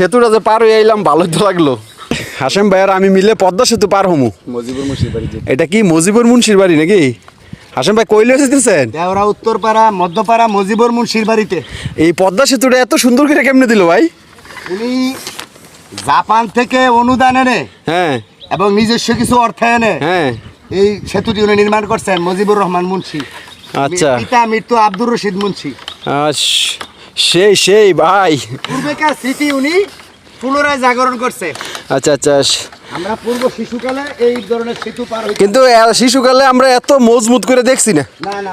সেতুটা যে পার হয়ে আইলাম ভালোই তো লাগলো। হাশেম ভাই আর আমি মিলে পদ্মা সেতু পার হমু। মজিবুর মুন্সির বাড়ি। এটা কি মজিবুর মুন্সির বাড়ি নাকি? হাশেম ভাই কইলে যেতেছেন? দেওরা উত্তরপাড়া মধ্যপাড়া মজিবুর মুন্সির বাড়িতে। এই পদ্মা সেতুটা এত সুন্দর করে কেমনে দিল ভাই? উনি জাপান থেকে অনুদান এনে হ্যাঁ এবং নিজস্ব কিছু অর্থায়নে হ্যাঁ এই সেতুটি উনি নির্মাণ করছেন। মজিবুর রহমান মুন্সি, আচ্ছা। পিতা মৃত্যু আব্দুর রশিদ মুন্সি। সেই সেই ভাই। পূর্বেকার স্মৃতি উনি পুনরায় জাগরণ করছে। আচ্ছা আচ্ছা। আমরা পূর্ব শিশুকালে এই ধরনের সেতু পার হই, কিন্তু শিশুকালে আমরা এত মজবুত করে দেখছি না। না না,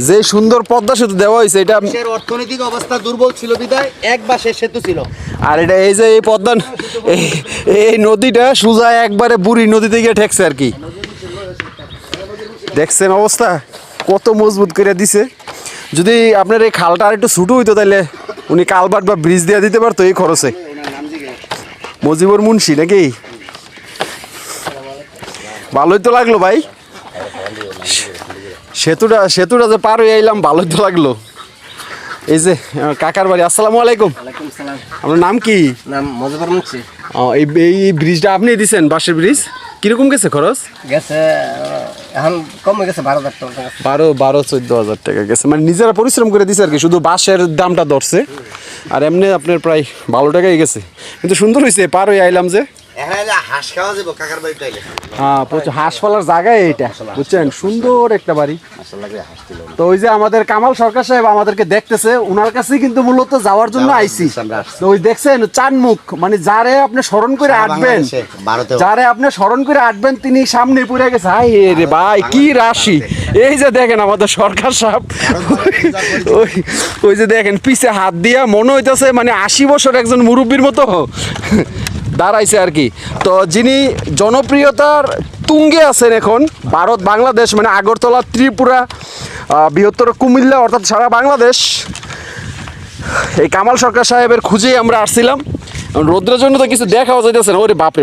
যে সুন্দর পদ্মা সেতু দেওয়া হয়েছে এটা। দেশের অর্থনৈতিক অবস্থা দুর্বল ছিল বিধায় এক বাসের সেতু ছিল। আর এটা এই যে এই পদ্মা এই নদীটা সোজা একবারে বুড়ি নদীতে গিয়ে ঠেকছে আর কি। দেখছেন অবস্থা কত মজবুত করে দিছে। যদি আপনার এই খালটা আর একটু ছোটো হইতো তাহলে উনি কালভার্ট বা ব্রিজ দিয়ে দিতে পারতো এই খরচে। মজিবুর মুন্সি নাকি? ভালোই তো লাগলো ভাই। সেতুটা যে পার হয়ে আইলাম ভালোই তো লাগলো। এই যে কাকার বাড়ি। আসসালামু আলাইকুম। আপনার নাম কি? নাম মজিবুর মুন্সি। এই ব্রিজটা আপনি দিছেন, বাঁশের ব্রিজ। কিরকম গেছে খরচ? গেছে এখন কম গেছে 12,000 টাকা। 14,000 টাকা গেছে, মানে নিজেরা পরিশ্রম করে দিছে আর কি, শুধু বাঁশের দামটা ধরছে। আর এমনি আপনার প্রায় 12 টাকাই গেছে। কিন্তু সুন্দর হয়েছে পার হয়ে আইলাম যে। হাঁস খাওয়া যাবো কাকার বাড়িতে আইলে। হ্যাঁ হাঁস পালার জায়গায় এইটা, বুঝছেন? সুন্দর একটা বাড়ি। তো ওই যে আমাদের কামাল সরকার সাহেব আমাদেরকে দেখতেছে, ওনার কাছেই কিন্তু মূলত যাওয়ার জন্য আইছি। তো ওই দেখছেন চানমুখ, মানে যারে আপনি স্মরণ করে আসবেন, তিনি সামনে পড়ে গেছে। হাই রে ভাই কি রাশি! এই যে দেখেন আমাদের সরকার সাহেব, ওই যে দেখেন পিছে হাত দিয়া মনে হইতেছে মানে 80 বছর একজন মুরব্বীর মতো দাঁড়াইছে আর কি। তো যিনি জনপ্রিয়তার তুঙ্গে আছেন এখন ভারত বাংলাদেশ, মানে আগরতলা, ত্রিপুরা, বৃহত্তর কুমিল্লা, অর্থাৎ সারা বাংলাদেশ, এই কামাল সরকার সাহেবের খুঁজেই আমরা আসছিলাম। রোদ্রের জন্য তো কিছু দেখাও যাইতেছে না। ওরে বাপরে।